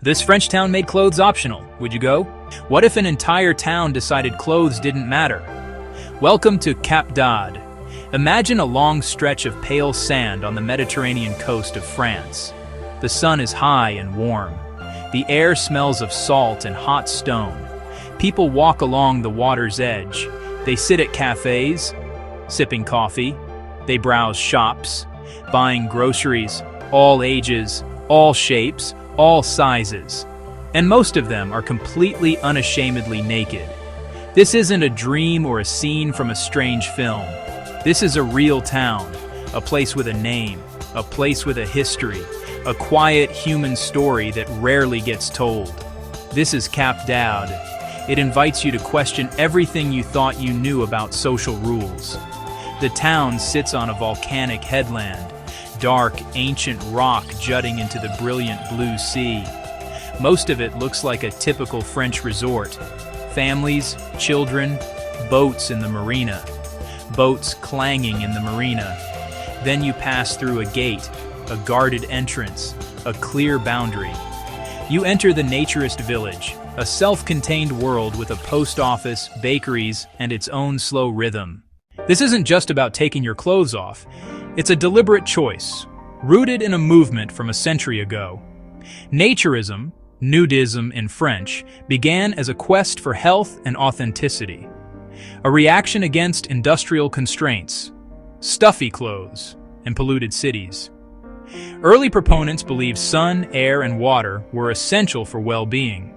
This French town made clothes optional. Would you go? What if an entire town decided clothes didn't matter? Welcome to Cap d'Agde. Imagine a long stretch of pale sand on the Mediterranean coast of France. The sun is high and warm. The air smells of salt and hot stone. People walk along the water's edge. They sit at cafes, sipping coffee. They browse shops, buying groceries, all ages, all shapes, all sizes. And most of them are completely unashamedly naked. This isn't a dream or a scene from a strange film. This is a real town, a place with a name, a place with a history, a quiet human story that rarely gets told. This is Cap d'Agde. It invites you to question everything you thought you knew about social rules. The town sits on a volcanic headland, dark, ancient rock jutting into the brilliant blue sea. Most of it looks like a typical French resort. Families, children, boats in the marina. Boats clanging in the marina. Then you pass through a gate, a guarded entrance, a clear boundary. You enter the naturist village, a self-contained world with a post office, bakeries, and its own slow rhythm. This isn't just about taking your clothes off. It's a deliberate choice, rooted in a movement from a century ago. Naturism, nudism in French, began as a quest for health and authenticity. A reaction against industrial constraints, stuffy clothes, and polluted cities. Early proponents believed sun, air, and water were essential for well-being.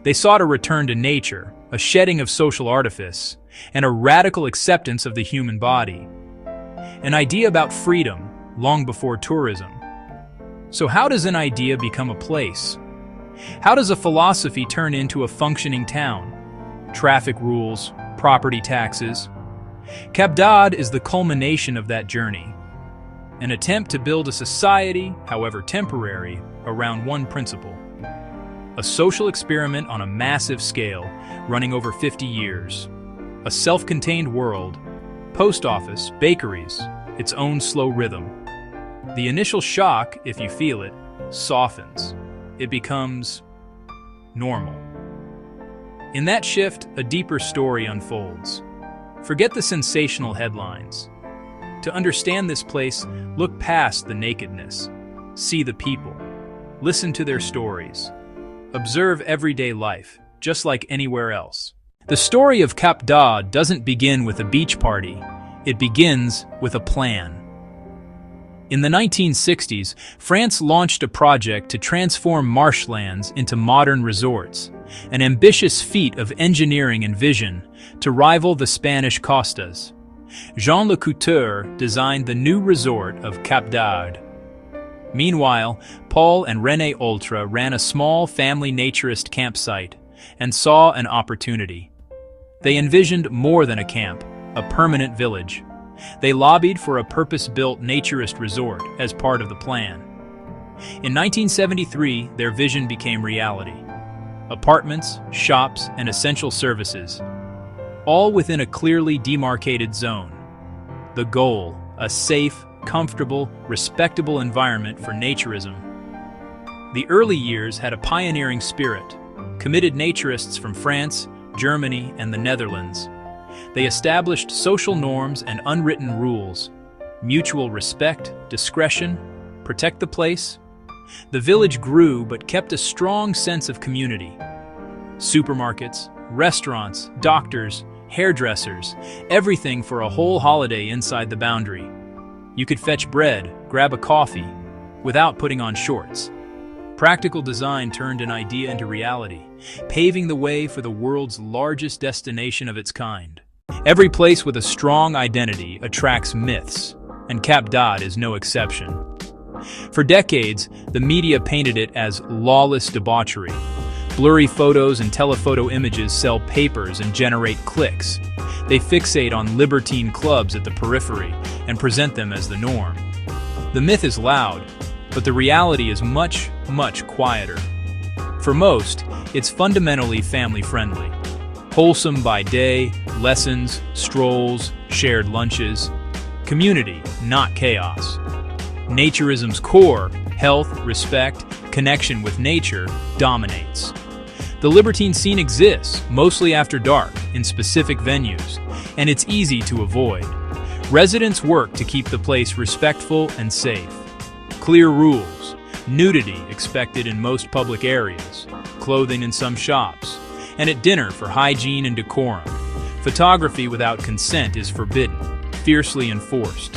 They sought a return to nature, a shedding of social artifice, and a radical acceptance of the human body. An idea about freedom long before tourism. So how does an idea become a place? How does a philosophy turn into a functioning town? Traffic rules, property taxes. Cap d'Agde is the culmination of that journey. An attempt to build a society, however temporary, around one principle. A social experiment on a massive scale, running over 50 years. A self-contained world, post office, bakeries, its own slow rhythm. The initial shock, if you feel it, softens. It becomes normal. In that shift, a deeper story unfolds. Forget the sensational headlines. To understand this place, look past the nakedness. See the people. Listen to their stories. Observe everyday life, just like anywhere else. The story of Cap d'Agde doesn't begin with a beach party. It begins with a plan. In the 1960s, France launched a project to transform marshlands into modern resorts, an ambitious feat of engineering and vision to rival the Spanish costas. Jean Le Couture designed the new resort of Cap d'Agde. Meanwhile, Paul and René Ultra ran a small family naturist campsite and saw an opportunity. They envisioned more than a camp, a permanent village. They lobbied for a purpose-built naturist resort as part of the plan. In 1973, their vision became reality. Apartments, shops, and essential services, all within a clearly demarcated zone. The goal, a safe, comfortable, respectable environment for naturism. The early years had a pioneering spirit. Committed naturists from France, Germany, and the Netherlands. They established social norms and unwritten rules. Mutual respect, discretion, protect the place. The village grew but kept a strong sense of community. Supermarkets, restaurants, doctors, hairdressers, everything for a whole holiday inside the boundary. You could fetch bread, grab a coffee, without putting on shorts. Practical design turned an idea into reality, paving the way for the world's largest destination of its kind. Every place with a strong identity attracts myths, and Cap d'Agde is no exception. For decades, the media painted it as lawless debauchery. Blurry photos and telephoto images sell papers and generate clicks. They fixate on libertine clubs at the periphery and present them as the norm. The myth is loud, but the reality is much, much quieter. For most, it's fundamentally family-friendly. Wholesome by day, lessons, strolls, shared lunches. Community, not chaos. Naturism's core, health, respect, connection with nature dominates. The libertine scene exists, mostly after dark, in specific venues, and it's easy to avoid. Residents work to keep the place respectful and safe. Clear rules. Nudity expected in most public areas, clothing in some shops, and at dinner for hygiene and decorum. Photography without consent is forbidden, fiercely enforced.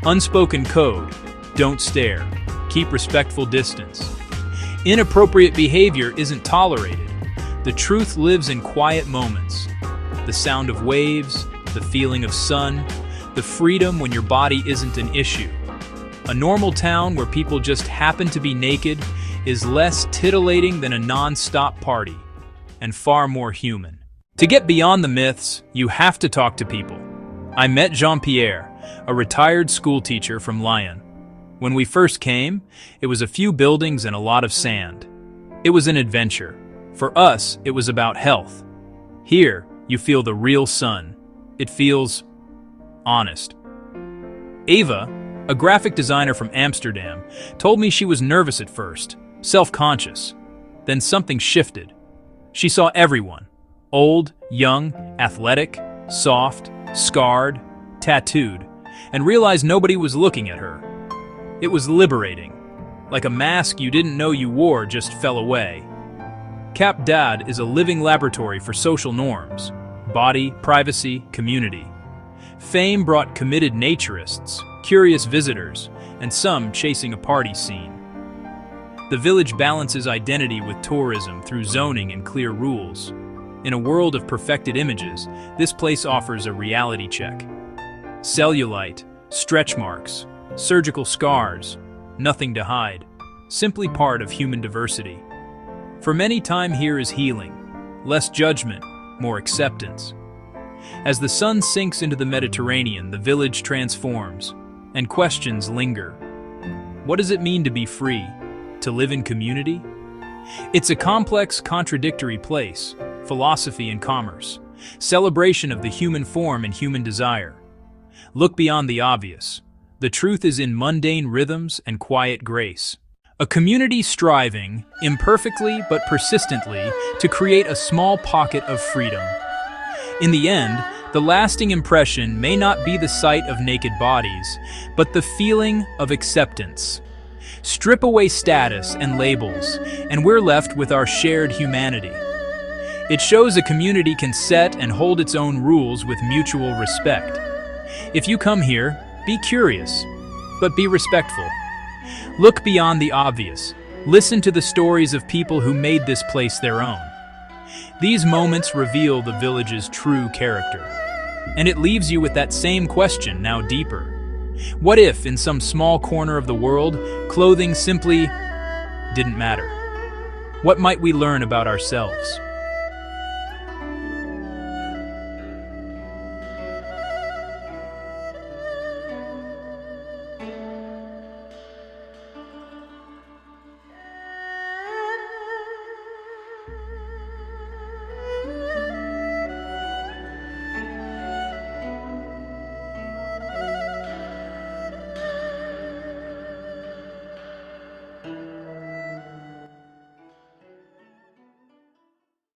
Unspoken code. Don't stare. Keep respectful distance. Inappropriate behavior isn't tolerated. The truth lives in quiet moments. The sound of waves, the feeling of sun, the freedom when your body isn't an issue. A normal town where people just happen to be naked is less titillating than a non-stop party, and far more human. To get beyond the myths, you have to talk to people. I met Jean-Pierre, a retired schoolteacher from Lyon. When we first came, it was a few buildings and a lot of sand. It was an adventure. For us, it was about health. Here, you feel the real sun. It feels honest. Ava, a graphic designer from Amsterdam, told me she was nervous at first, self-conscious. Then something shifted. She saw everyone, old, young, athletic, soft, scarred, tattooed, and realized nobody was looking at her. It was liberating. Like a mask you didn't know you wore just fell away. Cap Dad is a living laboratory for social norms, body, privacy, community. Fame brought committed naturists, curious visitors, and some chasing a party scene. The village balances identity with tourism through zoning and clear rules. In a world of perfected images, this place offers a reality check. Cellulite, stretch marks, surgical scars, nothing to hide, simply part of human diversity. For many, time here is healing, less judgment, more acceptance. As the sun sinks into the Mediterranean, the village transforms, and questions linger. What does it mean to be free? To live in community? It's a complex, contradictory place, philosophy and commerce, celebration of the human form and human desire. Look beyond the obvious. The truth is in mundane rhythms and quiet grace. A community striving, imperfectly but persistently, to create a small pocket of freedom. In the end, the lasting impression may not be the sight of naked bodies, but the feeling of acceptance. Strip away status and labels, and we're left with our shared humanity. It shows a community can set and hold its own rules with mutual respect. If you come here, be curious, but be respectful. Look beyond the obvious. Listen to the stories of people who made this place their own. These moments reveal the village's true character. And it leaves you with that same question, now deeper. What if, in some small corner of the world, clothing simply didn't matter? What might we learn about ourselves?